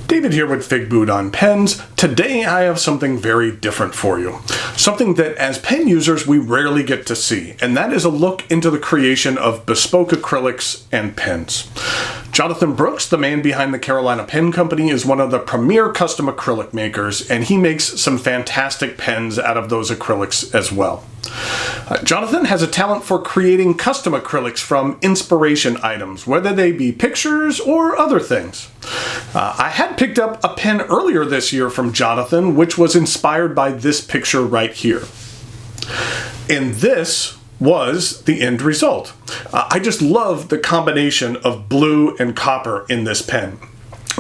David here with Figboot on Pens. Today I have something very different for you. Something that as pen users we rarely get to see, and that is a look into the creation of bespoke acrylics and pens. Jonathon Brooks, the man behind the Carolina Pen Company, is one of the premier custom acrylic makers, and he makes some fantastic pens out of those acrylics as well. Jonathon has a talent for creating custom acrylics from inspiration items, whether they be pictures or other things. I had picked up a pen earlier this year from Jonathon, which was inspired by this picture right here. And this was the end result. I just love the combination of blue and copper in this pen.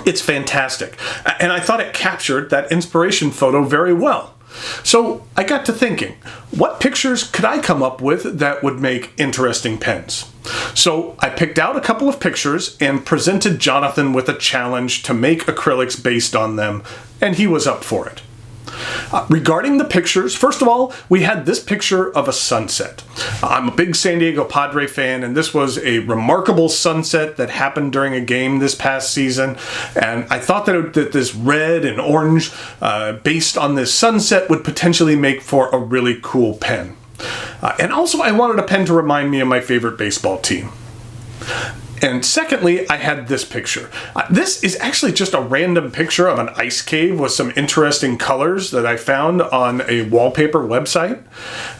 It's fantastic, and I thought it captured that inspiration photo very well. So I got to thinking, what pictures could I come up with that would make interesting pens? So I picked out a couple of pictures and presented Jonathon with a challenge to make acrylics based on them, and he was up for it. Regarding the pictures, first of all, we had this picture of a sunset. I'm a big San Diego Padre fan, and this was a remarkable sunset that happened during a game this past season. And I thought that this red and orange based on this sunset would potentially make for a really cool pen. And also, I wanted a pen to remind me of my favorite baseball team. And secondly, I had this picture. This is actually just a random picture of an ice cave with some interesting colors that I found on a wallpaper website.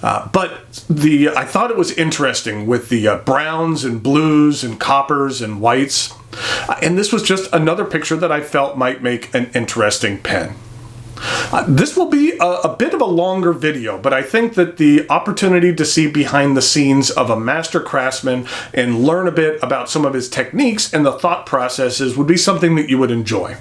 But I thought it was interesting with the browns and blues and coppers and whites. And this was just another picture that I felt might make an interesting pen. This will be a bit of a longer video, but I think that the opportunity to see behind the scenes of a master craftsman and learn a bit about some of his techniques and the thought processes would be something that you would enjoy.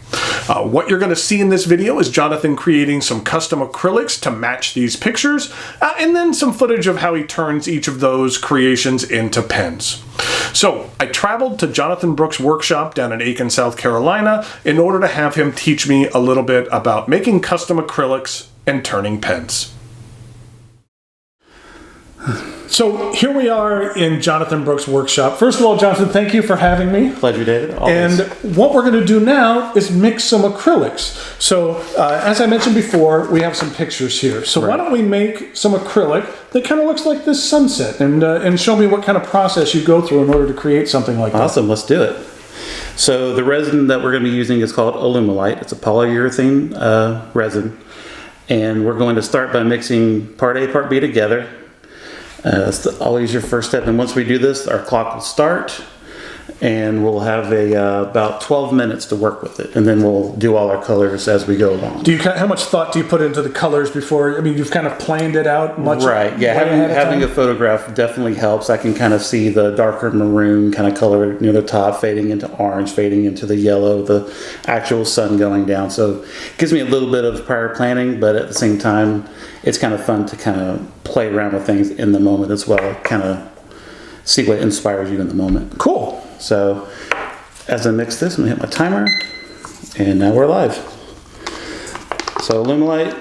What you're going to see in this video is Jonathon creating some custom acrylics to match these pictures, and then some footage of how he turns each of those creations into pens. So I traveled to Jonathon Brooks' workshop down in Aiken, South Carolina, in order to have him teach me a little bit about making custom acrylics and turning pens. So here we are in Jonathon Brooks' workshop. First of all, Jonathon, thank you for having me. Pleasure, David. Always. And what we're going to do now is mix some acrylics. So as I mentioned before, we have some pictures here. So why don't we make some acrylic that kind of looks like this sunset, and show me what kind of process you go through in order to create something like that. Awesome, let's do it. So the resin that we're going to be using is called Alumilite. It's a polyurethane resin. And we're going to start by mixing part A, part B together. That's always your first step. And once we do this, our clock will start. And we'll have about 12 minutes to work with it, and then we'll do all our colors as we go along. How much thought do you put into the colors before? I mean, you've kind of planned it out much. Right. Yeah. Having a photograph definitely helps. I can kind of see the darker maroon kind of color near the top, fading into orange, fading into the yellow, the actual sun going down. So it gives me a little bit of prior planning, but at the same time, it's kind of fun to kind of play around with things in the moment as well. Kind of see what inspires you in the moment. Cool. So as I mix this, I'm gonna hit my timer, and now we're live. So Alumilite,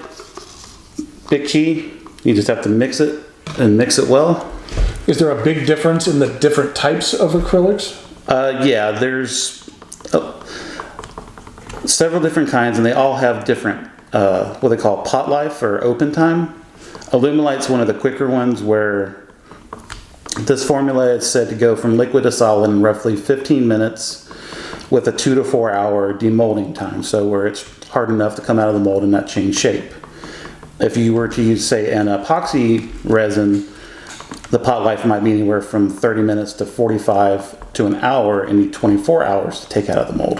big key, you just have to mix it and mix it well. Is there a big difference in the different types of acrylics? Yeah, there's several different kinds, and they all have different, what they call pot life or open time. Alumilite's one of the quicker ones where this formula is said to go from liquid to solid in roughly 15 minutes with a 2 to 4 hour demolding time, so where it's hard enough to come out of the mold and not change shape. If you were to use, say, an epoxy resin, the pot life might be anywhere from 30 minutes to 45 to an hour, and need 24 hours to take out of the mold.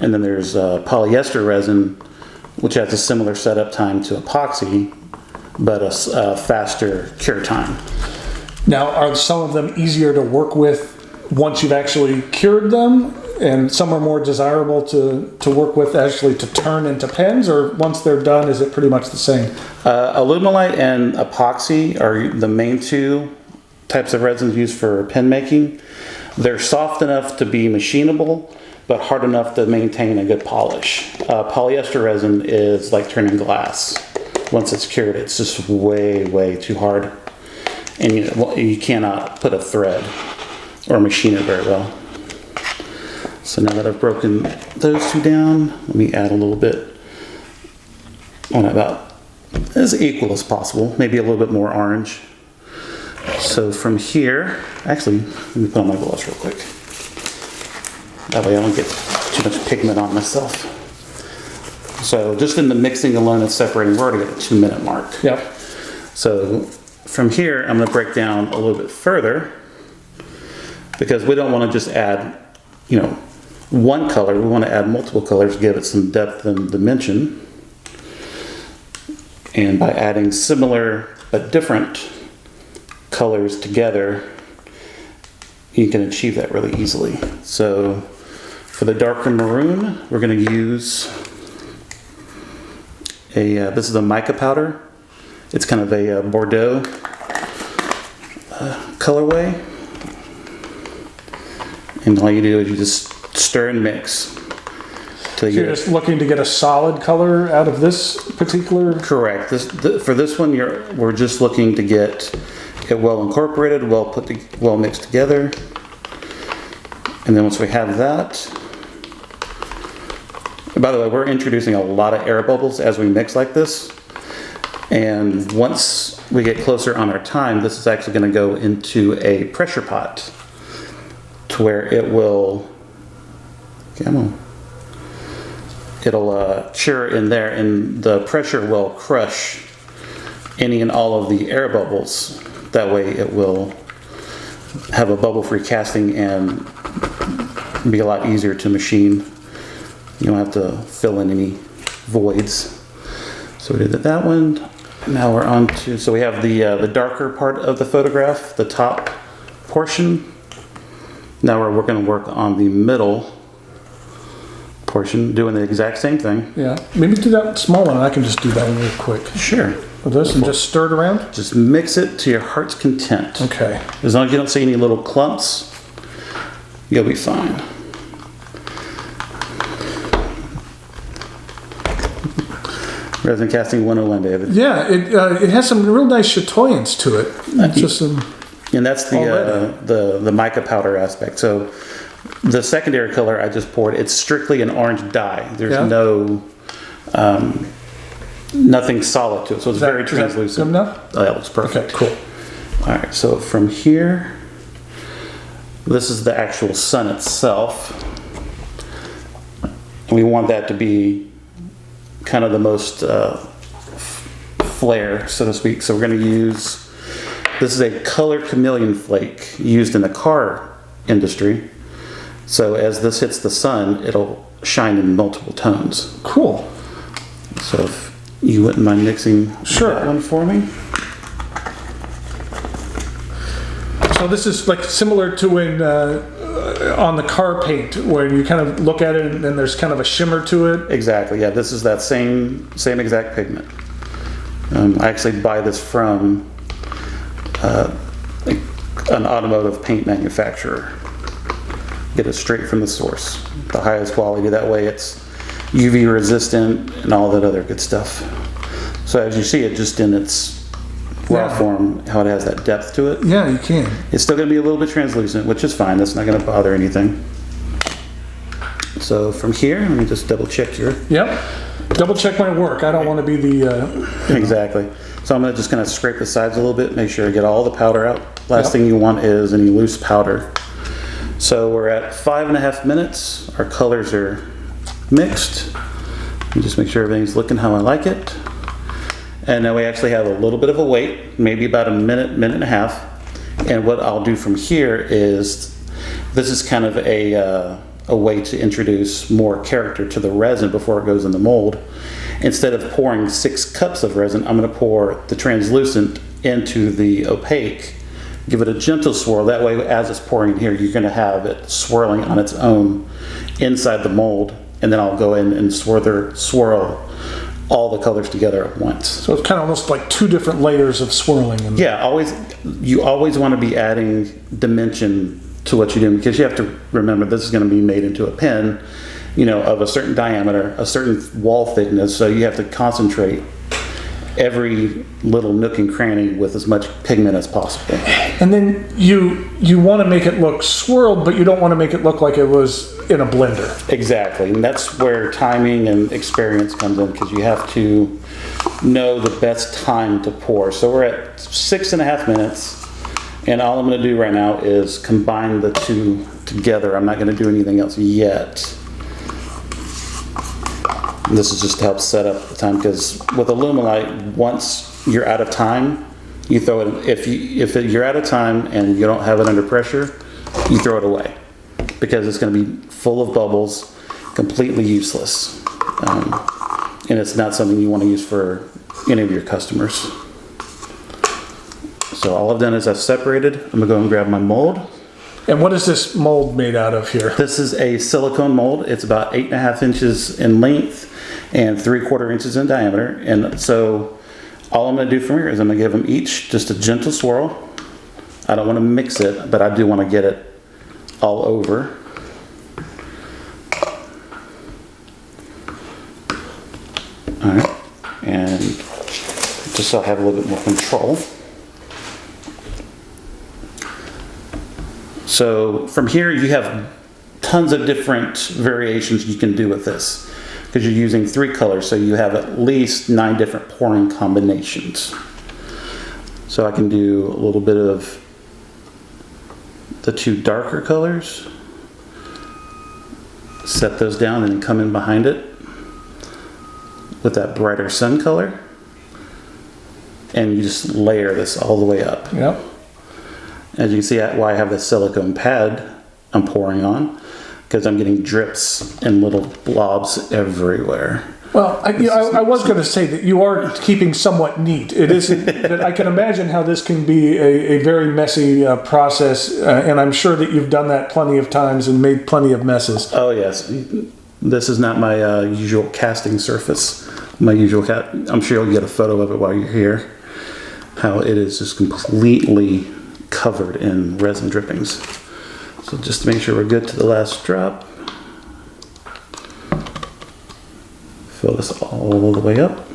And then there's polyester resin, which has a similar setup time to epoxy, but a faster cure time. Now, are some of them easier to work with once you've actually cured them, and some are more desirable to work with actually to turn into pens, or once they're done, is it pretty much the same? Alumilite and epoxy are the main two types of resins used for pen making. They're soft enough to be machinable, but hard enough to maintain a good polish. Polyester resin is like turning glass. Once it's cured, it's just way, way too hard. And you cannot put a thread or machine it very well. So now that I've broken those two down, let me add a little bit on about as equal as possible, maybe a little bit more orange. So from here, actually, let me put on my gloves real quick. That way I don't get too much pigment on myself. So just in the mixing alone and separating, we're already at the 2-minute mark. Yep. So from here, I'm going to break down a little bit further because we don't want to just add, one color. We want to add multiple colors, give it some depth and dimension. And by adding similar but different colors together, you can achieve that really easily. So for the darker maroon, we're going to use this is a mica powder. It's kind of a Bordeaux colorway. And all you do is you just stir and mix. So you're just looking to get a solid color out of this particular? Correct. For this one, we're just looking to get it well incorporated, well mixed together. And then once we have that, and by the way, we're introducing a lot of air bubbles as we mix like this. And once we get closer on our time, this is actually going to go into a pressure pot to where it will, it'll cure in there, and the pressure will crush any and all of the air bubbles. That way it will have a bubble-free casting and be a lot easier to machine. You don't have to fill in any voids. So we did that one. Now we're on to, so we have the darker part of the photograph, the top portion. Now we're going to work on the middle portion, doing the exact same thing. Yeah, maybe do that small one, and I can just do that one real quick. Sure. With this, and just stir it around? Just mix it to your heart's content. Okay. As long as you don't see any little clumps, you'll be fine. Resin casting 101, David. Yeah, it has some real nice chatoyance to it. It's just some, and that's the mica powder aspect. So the secondary color I just poured, it's strictly an orange dye. There's no nothing solid to it, so it's very translucent. Good enough? Oh, that looks perfect. Okay, cool. All right, so from here, this is the actual sun itself. And we want that to be kind of the most flare, so to speak. So we're going to use, this is a color chameleon flake used in the car industry. So as this hits the sun, it'll shine in multiple tones. Cool. So if you wouldn't mind mixing that one for me. So this is like similar to when on the car paint, where you kind of look at it and then there's kind of a shimmer to it. Exactly. Yeah, this is that same exact pigment. I actually buy this from an automotive paint manufacturer. Get it straight from the source, the highest quality. That way it's UV resistant and all that other good stuff. So as you see it just in its raw form, how it has that depth to it. Yeah, you can. It's still going to be a little bit translucent, which is fine. That's not going to bother anything. So from here, let me just double check here. Yep. Double check my work. I don't want to be the... Exactly. So I'm just going to scrape the sides a little bit, make sure I get all the powder out. Last thing you want is any loose powder. So we're at 5.5 minutes. Our colors are mixed. Let me just make sure everything's looking how I like it. And now we actually have a little bit of a wait, maybe about a minute, minute and a half. And what I'll do from here is, this is kind of a way to introduce more character to the resin before it goes in the mold. Instead of pouring 6 cups of resin, I'm going to pour the translucent into the opaque. Give it a gentle swirl. That way, as it's pouring in here, you're going to have it swirling on its own inside the mold. And then I'll go in and swirl all the colors together at once. So it's kind of almost like 2 different layers of swirling. Yeah, you always want to be adding dimension to what you're doing, because you have to remember this is going to be made into a pen, of a certain diameter, a certain wall thickness. So you have to concentrate every little nook and cranny with as much pigment as possible. And then you want to make it look swirled, but you don't want to make it look like it was in a blender. Exactly, and that's where timing and experience comes in, because you have to know the best time to pour. So we're at 6.5 minutes, and all I'm going to do right now is combine the two together. I'm not going to do anything else yet. And this is just to help set up the time, because with Alumilite, once you're out of time, you throw it. If you're out of time and you don't have it under pressure, you throw it away, because it's going to be full of bubbles, completely useless, and it's not something you want to use for any of your customers. So all I've done is I've separated. I'm gonna go and grab my mold. And what is this mold made out of here? This is a silicone mold. It's about 8.5 inches in length and 3/4 inches in diameter. And so all I'm gonna do from here is I'm gonna give them each just a gentle swirl. I don't want to mix it, but I do want to get it all over. All right, and just so I have a little bit more control. So from here, you have tons of different variations you can do with this, because you're using 3 colors, so you have at least 9 different pouring combinations. So I can do a little bit of the 2 darker colors, set those down, and then come in behind it with that brighter sun color, and you just layer this all the way up. Yep. As you can see why I have this silicone pad I'm pouring on, because I'm getting drips and little blobs everywhere. Well, I was going to say that you are keeping somewhat neat. It isn't, but I can imagine how this can be a very messy process, and I'm sure that you've done that plenty of times and made plenty of messes. Oh yes, this is not my usual casting surface. I'm sure you'll get a photo of it while you're here. How it is just completely covered in resin drippings. So just to make sure we're good to the last drop, fill this all the way up.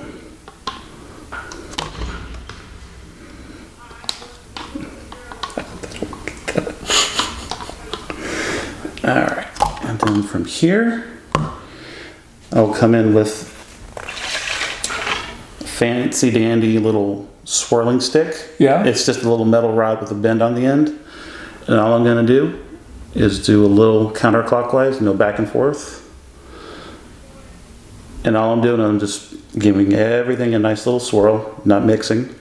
All right, and then from here, I'll come in with a fancy dandy little swirling stick. Yeah. It's just a little metal rod with a bend on the end. And all I'm going to do is do a little counterclockwise, back and forth. And all I'm doing, I'm just giving everything a nice little swirl, not mixing.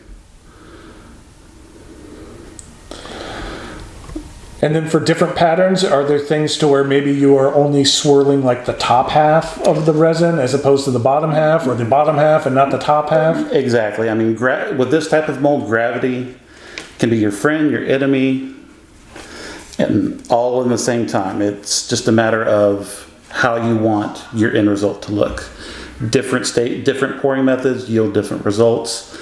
And then for different patterns, are there things to where maybe you are only swirling like the top half of the resin as opposed to the bottom half, or the bottom half and not the top half? Exactly. I mean, with this type of mold, gravity can be your friend, your enemy, and all in the same time. It's just a matter of how you want your end result to look. Different pouring methods yield different results.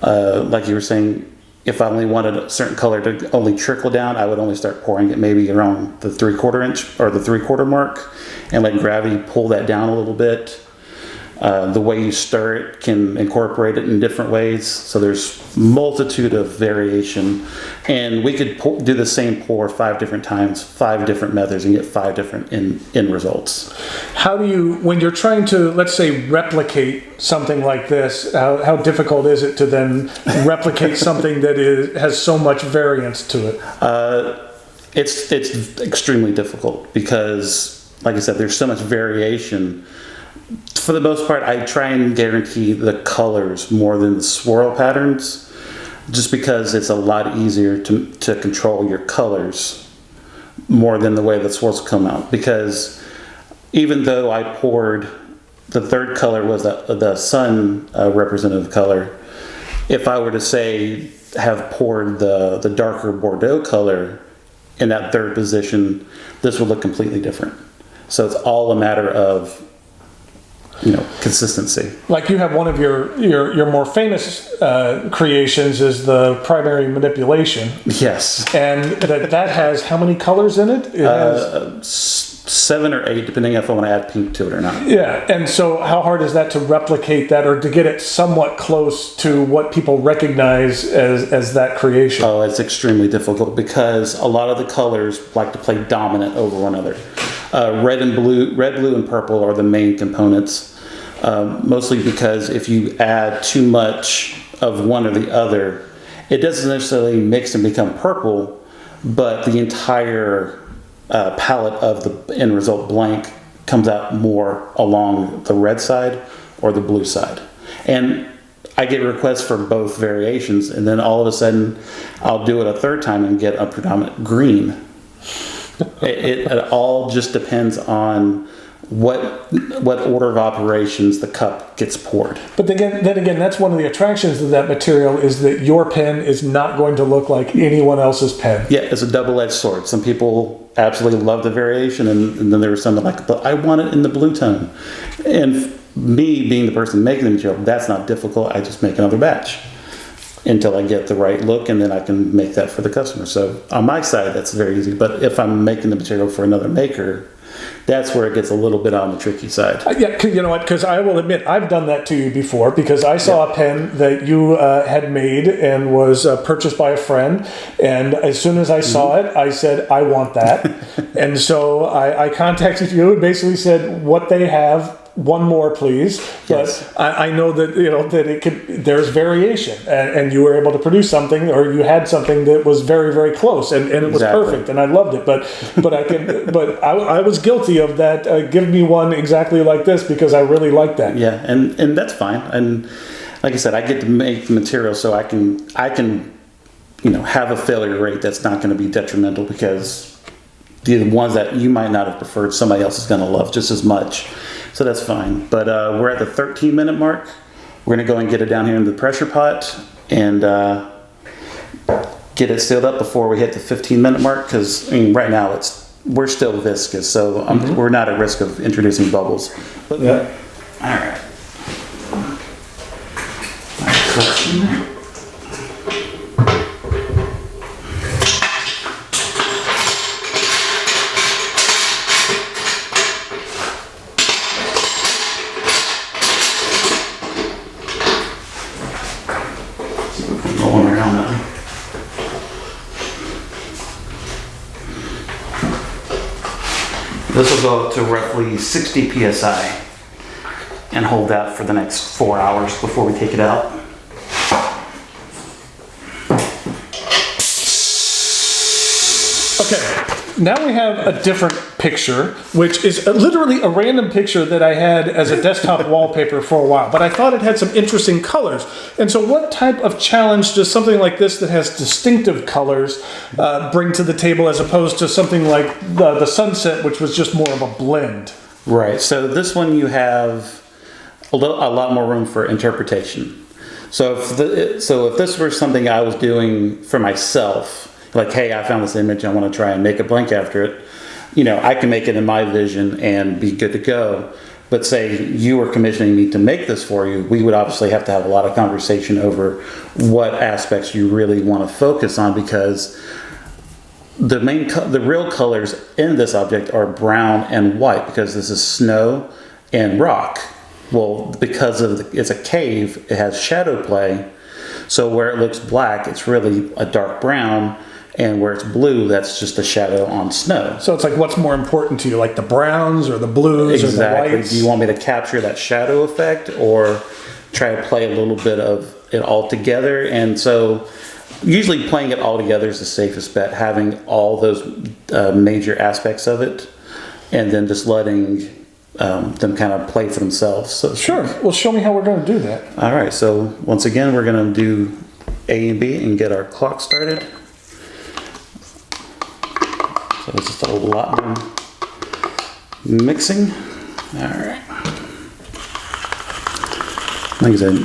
Like you were saying, if I only wanted a certain color to only trickle down, I would only start pouring it maybe around the 3/4 inch or the 3/4 mark, and let gravity pull that down a little bit. The way you stir it can incorporate it in different ways. So there's multitude of variation, and we could do the same pour 5 different times, 5 different methods, and get 5 different end results. How do you, when you're trying to, let's say, replicate something like this, how difficult is it to then replicate something that has so much variance to it? It's extremely difficult because, like I said, there's so much variation. For the most part, I try and guarantee the colors more than the swirl patterns, just because it's a lot easier to control your colors more than the way the swirls come out. Because even though I poured, the 3rd color was the sun representative color, if I were to say have poured the darker Bordeaux color in that 3rd position, this would look completely different. So it's all a matter of consistency. Like you have one of your more famous creations is the primary manipulation. Yes. And that has how many colors in it? It has 7 or 8, depending if I want to add pink to it or not. Yeah, and so how hard is that to replicate that or to get it somewhat close to what people recognize as that creation? Oh, it's extremely difficult because a lot of the colors like to play dominant over one another. Red, blue, and purple are the main components, mostly because if you add too much of one or the other, it doesn't necessarily mix and become purple, but the entire palette of the end result blank comes out more along the red side or the blue side. And I get requests for both variations, and then all of a sudden I'll do it a third time and get a predominant green. It all just depends on what order of operations the cup gets poured. But then again, that's one of the attractions of that material is that your pen is not going to look like anyone else's pen. Yeah, it's a double-edged sword. Some people absolutely love the variation, and then there was some that like, but I want it in the blue tone. And me being the person making the material, that's not difficult. I just make another batch until I get the right look, and then I can make that for the customer. So on my side, that's very easy. But if I'm making the material for another maker, that's where it gets a little bit on the tricky side. Yeah, you know what? Because I will admit, I've done that to you before. Because I saw a pen that you had made and was purchased by a friend, and as soon as I saw it, I said, "I want that." And so I contacted you and basically said, "What they have, one more, please." Yes. But I know that that it could. There's variation, and you were able to produce something, or you had something that was very, very close, and it was perfect, and I loved it. But I was guilty of that. Give me one exactly like this because I really like that. Yeah, and that's fine. And like I said, I get to make the material so I can have a failure rate that's not going to be detrimental because the ones that you might not have preferred, somebody else is going to love just as much. So that's fine. But we're at the 13-minute mark. We're going to go and get it down here in the pressure pot and get it sealed up before we hit the 15-minute mark because right now we're still viscous, so we're not at risk of introducing bubbles. But, Yeah. All right. All right. Going around now. This will go up to roughly 60 psi and hold that for the next 4 hours before we take it out. Okay, now we have a different picture, which is literally a random picture that I had as a desktop wallpaper for a while, but I thought it had some interesting colors. And so what type of challenge does something like this that has distinctive colors bring to the table as opposed to something like the sunset, which was just more of a blend? Right, so this one you have a lot more room for interpretation. So if this were something I was doing for myself, like, hey, I found this image, I want to try and make a blank after it, I can make it in my vision and be good to go. But say you were commissioning me to make this for you, we would obviously have to have a lot of conversation over what aspects you really want to focus on because the real colors in this object are brown and white because this is snow and rock. Well, because it's a cave, it has shadow play. So where it looks black, it's really a dark brown. And where it's blue, that's just a shadow on snow. So it's like, what's more important to you, like the browns or the blues or the whites? Do you want me to capture that shadow effect or try to play a little bit of it all together? And so usually playing it all together is the safest bet, having all those major aspects of it and then just letting them kind of play for themselves. So, sure. Well, show me how we're going to do that. All right. So once again, we're going to do A and B and get our clock started. So it's just a lot more mixing. All right. Like I said,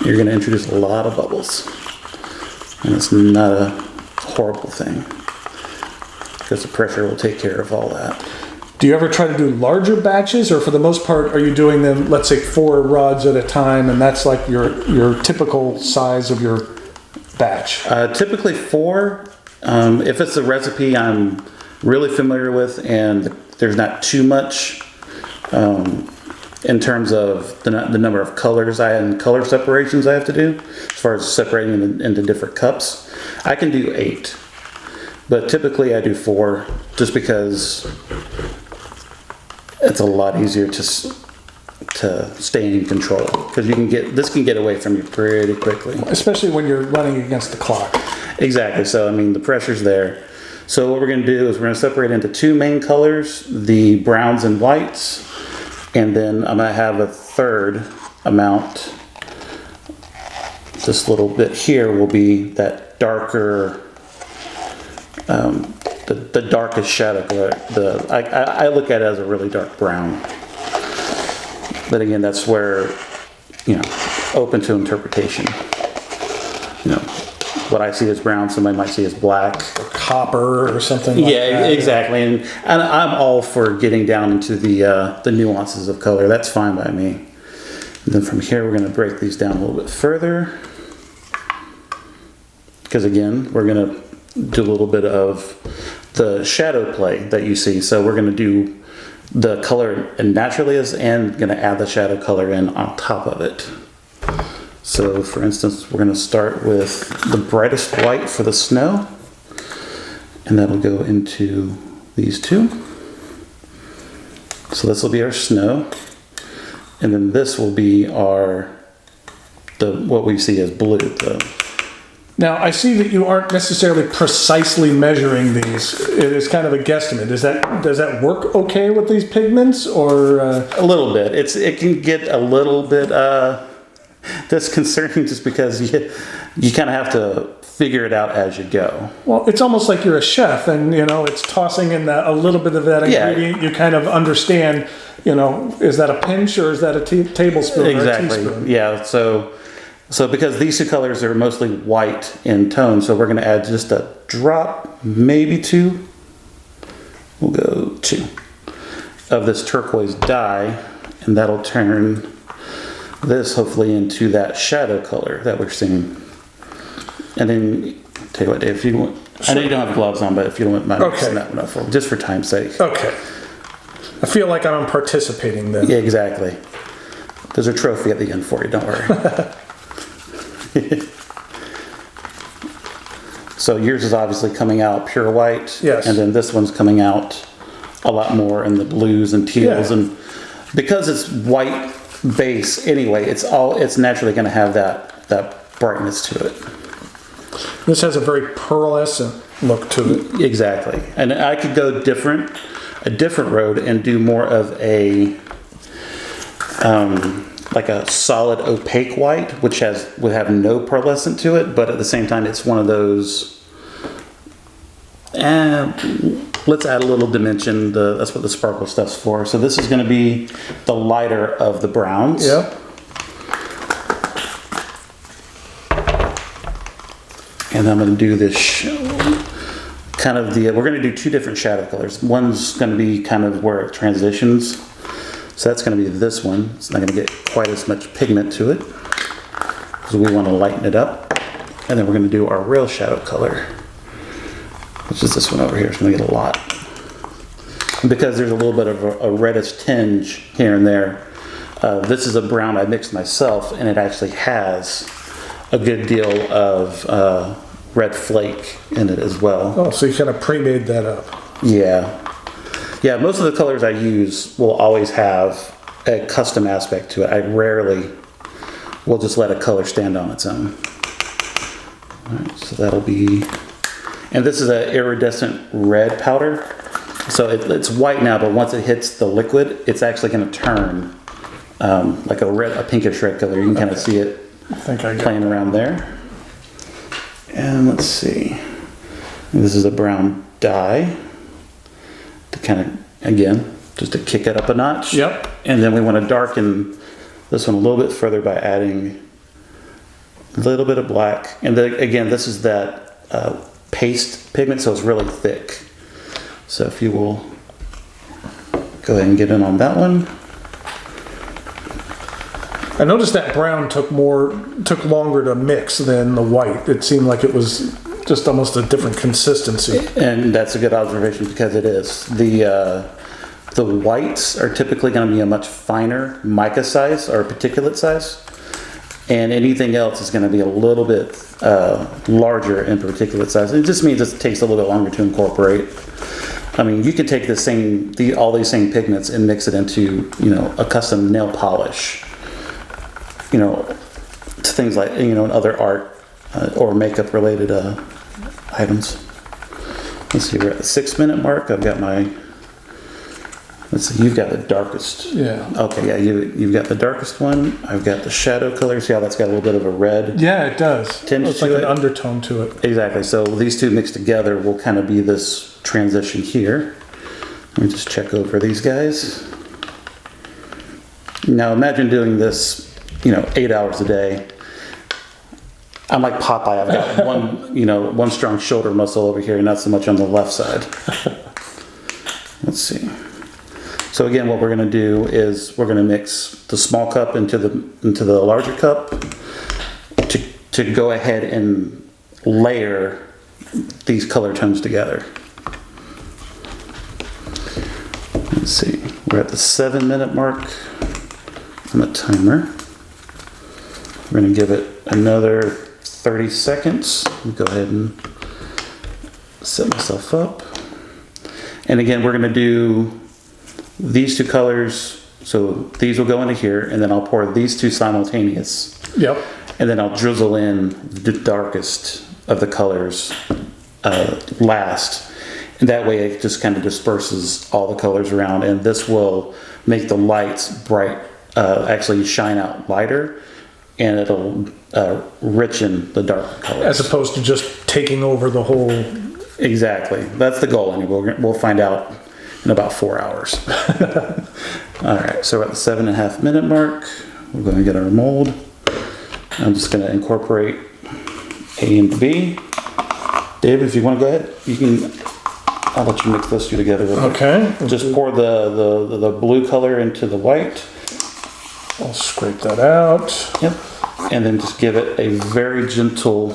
you're going to introduce a lot of bubbles. And it's not a horrible thing because the pressure will take care of all that. Do you ever try to do larger batches, or for the most part, are you doing them, let's say, 4 rods at a time, and that's like your typical size of your batch? Typically 4. If it's a recipe I'm really familiar with and there's not too much in terms of the number of colors and color separations I have to do, as far as separating them into different cups. I can do 8, but typically I do 4, just because it's a lot easier to stay in control, because this can get away from you pretty quickly, especially when you're running against the clock. Exactly. So I mean, the pressure's there. So what we're going to do is we're going to separate into 2 main colors, the browns and whites, and then I'm going to have a third amount. This little bit here will be that darker, the darkest shadow color. I look at it as a really dark brown. But again, that's where, open to interpretation. What I see as brown, somebody might see as black. Or copper or something like that. Yeah, exactly. And I'm all for getting down into the nuances of color. That's fine by me. And then from here, we're going to break these down a little bit further. Because again, we're going to do a little bit of the shadow play that you see. So we're going to do the color it naturally is, and going to add the shadow color in on top of it. So for instance, we're going to start with the brightest white for the snow, and that'll go into these 2. So this will be our snow, and then this will be what we see as blue. Now, I see that you aren't necessarily precisely measuring these. It is kind of a guesstimate. Does that work okay with these pigments, or a little bit? It can get a little bit disconcerting, just because you kind of have to figure it out as you go. Well, it's almost like you're a chef, and it's tossing in a little bit of that ingredient. You kind of understand. Is that a pinch or is that a tablespoon? Exactly. Or a teaspoon? Yeah. So because these 2 colors are mostly white in tone, so we're going to add just a drop, maybe 2. We'll go 2 of this turquoise dye, and that'll turn this hopefully into that shadow color that we're seeing. And then, tell you what, Dave, if you want, I know you don't have gloves on, but if you don't mind mixing that one up for me, just for time's sake. Okay. I feel like I'm participating then. Yeah, exactly. There's a trophy at the end for you, don't worry. So yours is obviously coming out pure white. Yes. And then this one's coming out a lot more in the blues and teals. Yeah. And because it's white base anyway, it's naturally going to have that brightness to it. This has a very pearlescent look to it. Exactly. And I could go a different road and do more of a like a solid opaque white, which would have no pearlescent to it, but at the same time, it's one of those. Let's add a little dimension. That's what the sparkle stuff's for. So this is going to be the lighter of the browns. Yep. And I'm going to do this we're going to do 2 different shadow colors. One's going to be kind of where it transitions. So that's going to be this one. It's not going to get quite as much pigment to it, because we want to lighten it up. And then we're going to do our real shadow color, which is this one over here. It's going to get a lot. And because there's a little bit of a reddish tinge here and there, this is a brown I mixed myself, and it actually has a good deal of red flake in it as well. Oh, so you kind of pre-made that up. Yeah. Yeah, most of the colors I use will always have a custom aspect to it. I rarely will just let a color stand on its own. All right, so that'll be, and this is an iridescent red powder. So it's white now, but once it hits the liquid, it's actually going to turn like a pinkish red color. You can kind of see it playing around there. And let's see. This is a brown dye. To kind of, again, just to kick it up a notch. Yep. And then we want to darken this one a little bit further by adding a little bit of black. And then again, this is that paste pigment, so it's really thick. So if you will go ahead and get in on that one. I noticed that brown took longer to mix than the white. It seemed like it was just almost a different consistency. And that's a good observation, because it is. The whites are typically going to be a much finer mica size or particulate size. And anything else is going to be a little bit larger in particulate size. It just means it takes a little bit longer to incorporate. I mean, you could take all these same pigments and mix it into, a custom nail polish. Things like, other art or makeup related items. Let's see, we're at the 6-minute mark. I've got let's see, you've got the darkest. Yeah. Okay, yeah, you've got the darkest one. I've got the shadow color. See how that's got a little bit of a red? Yeah, it does. Tinge It's like to an it. undertone to it. Exactly. So these two mixed together will kind of be this transition here. Let me just check over these guys. Now imagine doing this, 8 hours a day. I'm like Popeye. I've got one strong shoulder muscle over here, not so much on the left side. Let's see. So again, what we're going to do is we're going to mix the small cup into the larger cup to go ahead and layer these color tones together. Let's see. We're at the 7-minute mark on the timer. We're going to give it another 30 seconds. Go ahead and set myself up. And again, we're going to do these two colors. So these will go into here, and then I'll pour these two simultaneous. Yep. And then I'll drizzle in the darkest of the colors last. And that way it just kind of disperses all the colors around. And this will make the lights bright, actually shine out lighter. And it'll richen the darker colors. As opposed to just taking over the whole. Exactly. That's the goal. And we'll find out in about 4 hours. All right. So we're at the 7.5-minute mark. We're going to get our mold. I'm just going to incorporate A and B. David, if you want to go ahead, you can. I'll let you mix those two together. Okay. Just pour the blue color into the white. I'll scrape that out. Yep. And then just give it a very gentle,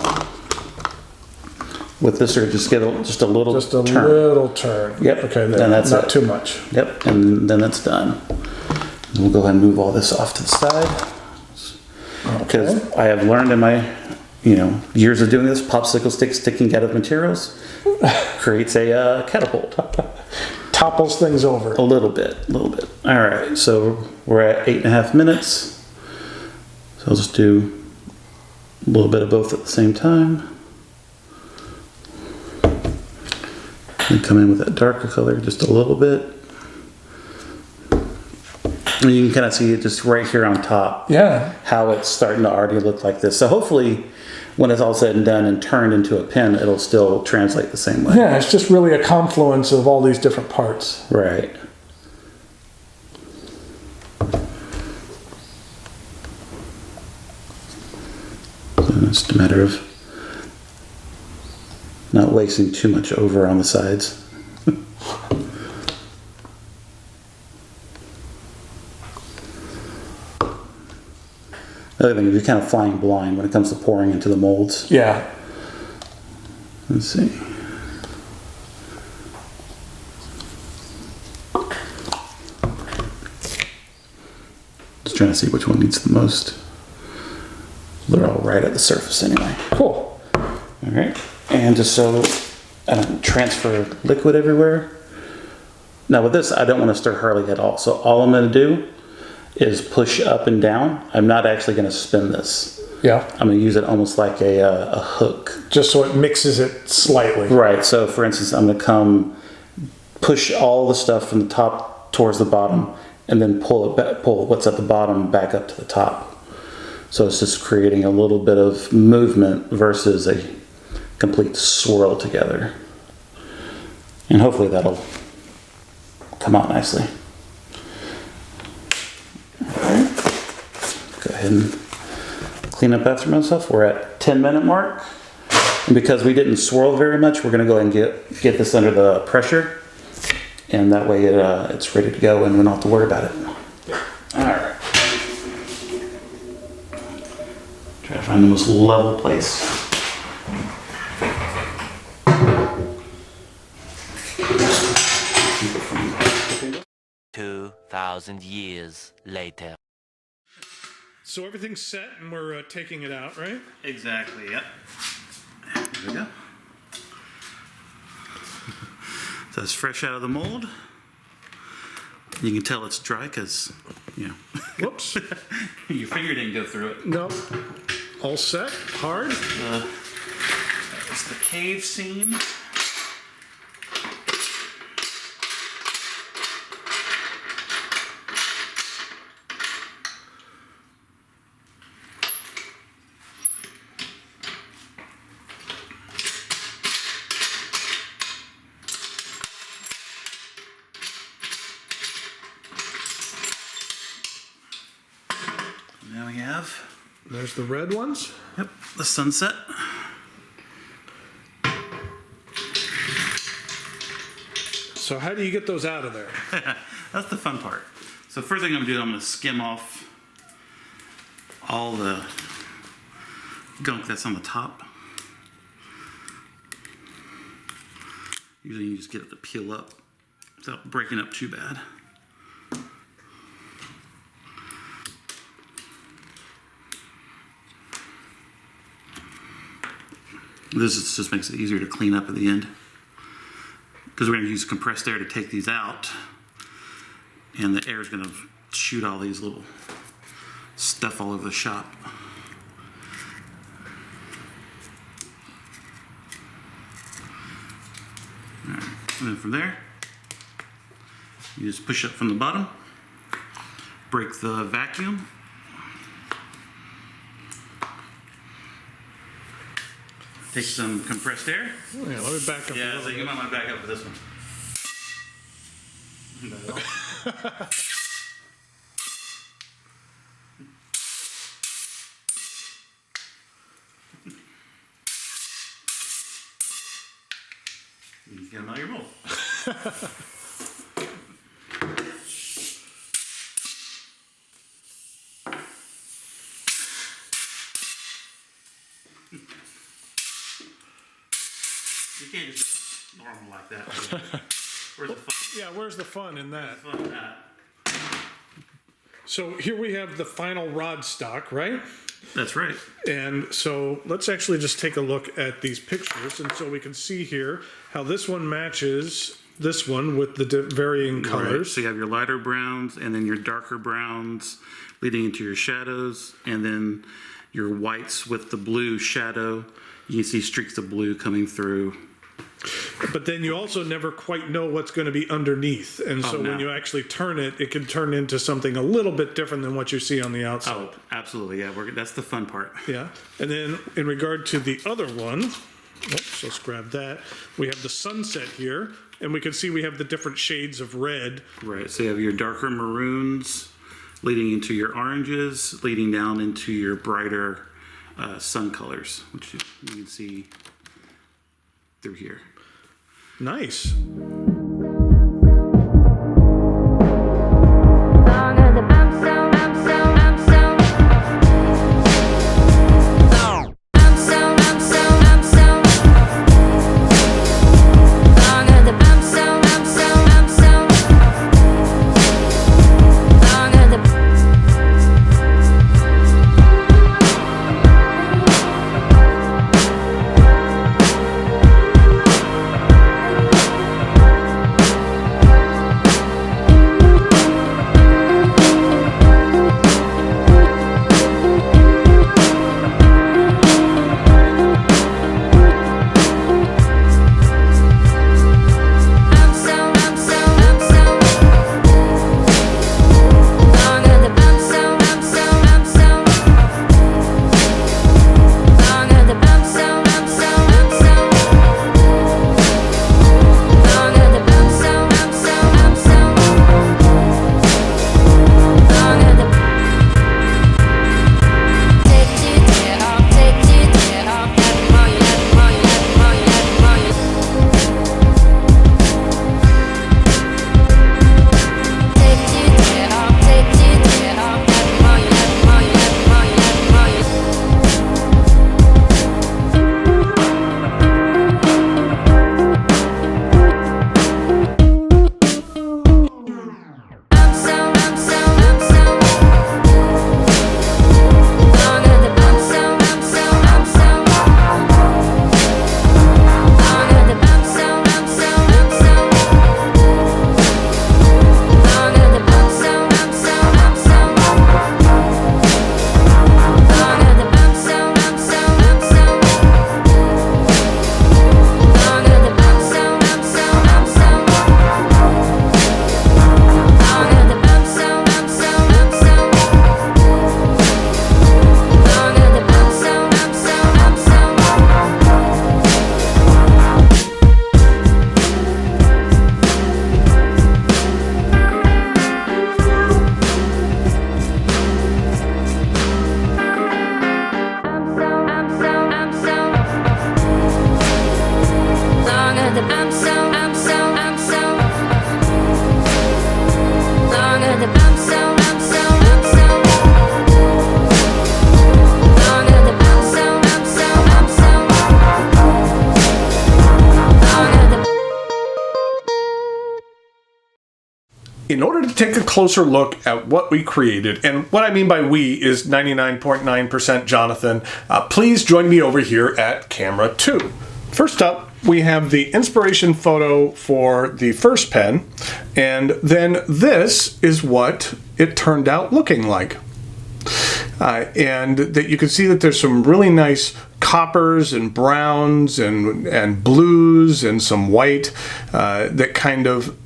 with this, or just get just a little turn. Little turn. Yep. Okay, there. Then that's not it. too much. Yep. And then that's done. And we'll go ahead and move all this off to the side. Because I have learned in my, years of doing this, popsicle sticks sticking out of materials creates a catapult. Topples things over. A little bit. All right, so we're at 8.5 minutes. So I'll just do a little bit of both at the same time. And come in with that darker color just a little bit. And you can kind of see it just right here on top. Yeah. How it's starting to already look like this. So hopefully, when it's all said and done and turned into a pen, it'll still translate the same way. Yeah, it's just really a confluence of all these different parts. Right. So it's just a matter of not wasting too much over on the sides. The other thing is you're kind of flying blind when it comes to pouring into the molds. Yeah. Let's see. Just trying to see which one needs the most. They're all right at the surface anyway. Cool. All right. And just so I don't transfer liquid everywhere. Now with this, I don't want to stir hardly at all. So all I'm going to do is push up and down. I'm not actually going to spin this. Yeah. I'm going to use it almost like a hook. Just so it mixes it slightly. Right. So for instance, I'm going to push all the stuff from the top towards the bottom, and then pull what's at the bottom back up to the top. So it's just creating a little bit of movement versus a complete swirl together. And hopefully that'll come out nicely. Go ahead and clean up after myself. We're at 10-minute mark. And because we didn't swirl very much, we're going to go ahead and get this under the pressure. And that way it's ready to go and we don't have to worry about it. All right. Try to find the most level place. 2,000 years later. So everything's set and we're taking it out, right? Exactly, yep. There we go. So it's fresh out of the mold. You can tell it's dry because, you know. Whoops. Your finger didn't go through it. No. All set, hard. It's the cave scene. Now we have, There's the red ones. yep, the sunset. So how do you get those out of there? That's the fun part. So first thing I'm gonna do, I'm gonna skim off all the gunk that's on the top. Usually you just get it to peel up without breaking up too bad. Just makes it easier to clean up at the end. Because we're going to use compressed air to take these out. And the air is going to shoot all these little stuff all over the shop. All right. And then from there, you just push up from the bottom, break the vacuum. Take some compressed air. Oh, yeah, let me back up. Yeah, so you might want to back up for this one. You get them out of your mold. You can't just normal like that. Where's the fun? Yeah, where's the fun in that? Fun in that? So here we have the final rod stock, right? That's right. And so let's actually just take a look at these pictures. And so we can see here how this one matches this one with the varying colors. Right. So you have your lighter browns and then your darker browns leading into your shadows, and then your whites with the blue shadow. You can see streaks of blue coming through. But then you also never quite know what's going to be underneath. And so no. when you actually turn it, it can turn into something a little bit different than what you see on the outside. Oh, absolutely. Yeah, that's the fun part. Yeah. And then in regard to the other one, oops, let's grab that. We have the sunset here, and we can see we have the different shades of red. Right. So you have your darker maroons leading into your oranges, leading down into your brighter sun colors, which you can see through here. Nice. In order to take a closer look at what we created, and what I mean by we is 99.9% Jonathan, please join me over here at camera 2. First up, we have the inspiration photo for the first pen, and then this is what it turned out looking like. And that you can see that there's some really nice coppers and browns and blues and some white that kind of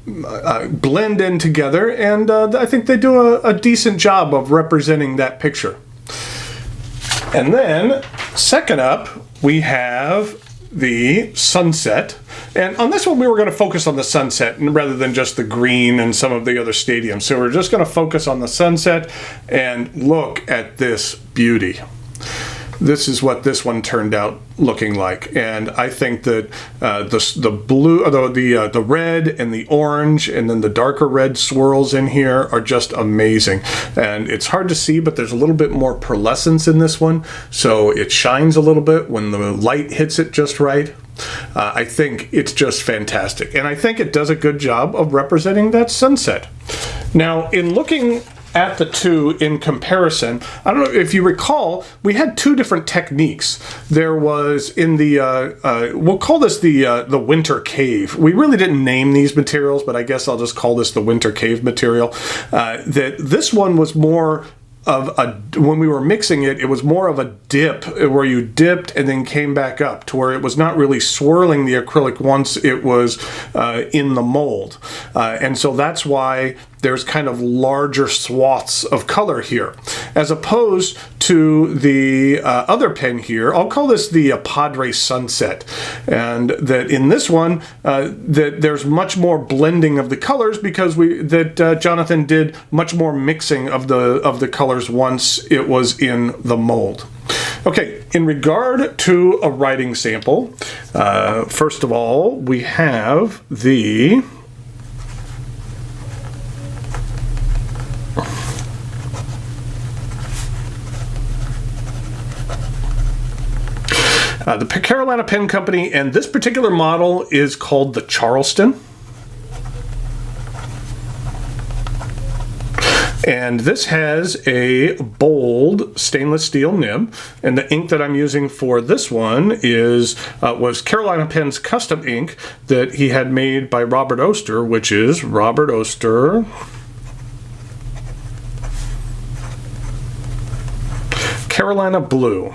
blend in together, and I think they do a decent job of representing that picture. And then second up, we have the sunset. And on this one, we were going to focus on the sunset rather than just the green and some of the other stadiums. So we're just going to focus on the sunset and look at this beauty. This is what this one turned out looking like, and I think that the blue, the red and the orange, and then the darker red swirls in here are just amazing. And it's hard to see, but there's a little bit more pearlescence in this one, so it shines a little bit when the light hits it just right. I think it's just fantastic, and I think it does a good job of representing that sunset. Now, in looking at the two in comparison, I don't know if you recall, we had two different techniques. There was in the, we'll call this the winter cave. We really didn't name these materials, but I guess I'll just call this the winter cave material. That this one was more of a, when we were mixing it, it was more of a dip where you dipped and then came back up to where it was not really swirling the acrylic once it was in the mold. And so that's why there's kind of larger swaths of color here, as opposed to the other pen here. I'll call this the Padre Sunset, and that in this one that there's much more blending of the colors because Jonathan did much more mixing of the colors once it was in the mold. Okay, in regard to a writing sample, first of all, we have the Carolina Pen Company, and this particular model is called the Charleston. And this has a bold stainless steel nib, and the ink that I'm using for this one was Carolina Pen's custom ink that he had made by Robert Oster, which is Robert Oster Carolina Blue.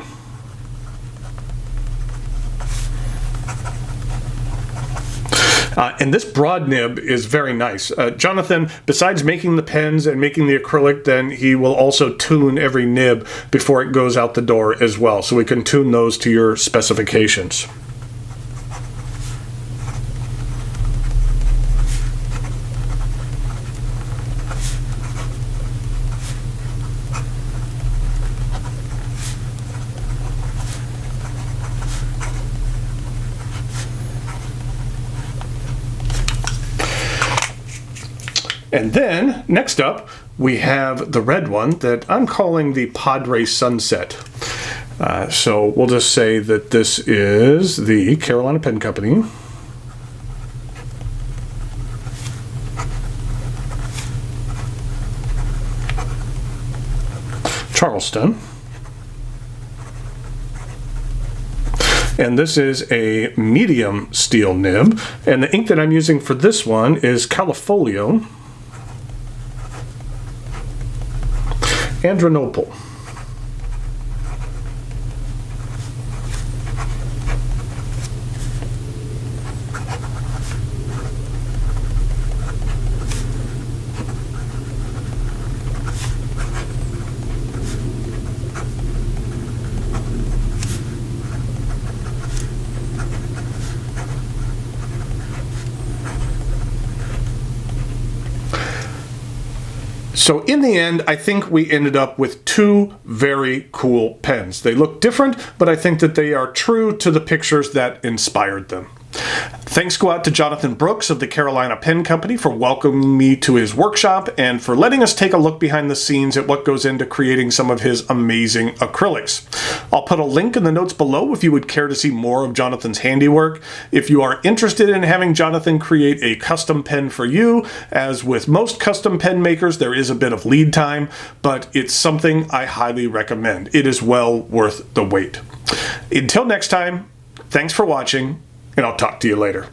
And this broad nib is very nice. Jonathan, besides making the pens and making the acrylic, then he will also tune every nib before it goes out the door as well. So we can tune those to your specifications. And then, next up, we have the red one that I'm calling the Padre Sunset. So we'll just say that this is the Carolina Pen Company. Charleston. And this is a medium steel nib. And the ink that I'm using for this one is Califolio Adrianople. So in the end, I think we ended up with two very cool pens. They look different, but I think that they are true to the pictures that inspired them. Thanks go out to Jonathan Brooks of the Carolina Pen Company for welcoming me to his workshop and for letting us take a look behind the scenes at what goes into creating some of his amazing acrylics. I'll put a link in the notes below if you would care to see more of Jonathan's handiwork. If you are interested in having Jonathan create a custom pen for you, as with most custom pen makers, there is a bit of lead time, but it's something I highly recommend. It is well worth the wait. Until next time, thanks for watching, and I'll talk to you later.